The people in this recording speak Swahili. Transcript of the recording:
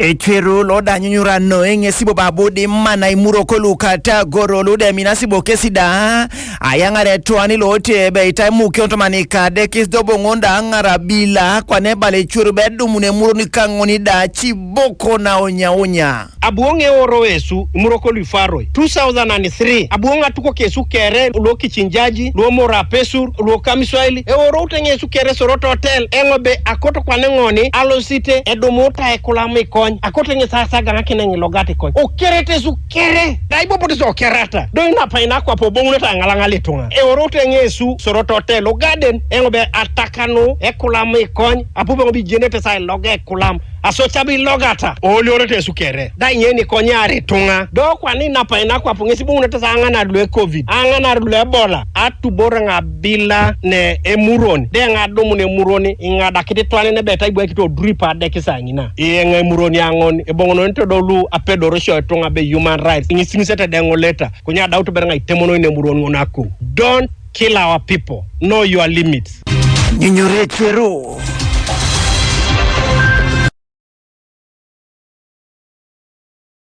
Ecweru loda nyunyurano engesibo babudi mana imuroko lukata goro lude minasibo kesida ayangare tuani lote beita muke otomanika dekis dobo ngonda angara bila kwa nebale Ecweru bedu mune muro ni kangoni da chiboko na onya abuonge oro esu imuroko lufaroi 2003 abuonga tuko kesu kere lo kichinjaji lo mora Ateso lo kamiswaili oro utenge su kere soroto hotel engobe akoto kwa nengoni alosite edomota ekulame kony akoto nge sasa gana kinengi logati kony okerete su kere daibo pote so kerata do ina paina kwa pobongu neta ngalangale tunga oro utenge su soroto hotel lo garden engobe atakano ekulame kony apube ngobi jenete sa loga ekulam asochabi logata oliorete su kere da nyeni konyare tunga do kwa nina paina kwa pungesi bungu neta sa angana lue covid angana lue ebola atubora ngabila ne emuroni de ngadomu ne muroni ingada kiti twane ne beta ibu ekito dripa de kisangina nge emuroni angon ebongono nto dolu apedoro sho tonga be human rights ingisingisete dengo leta kunya dautu berenga itemono ne muroni onako. Don't kill our people, know your limits. Nyunyure Ecweru.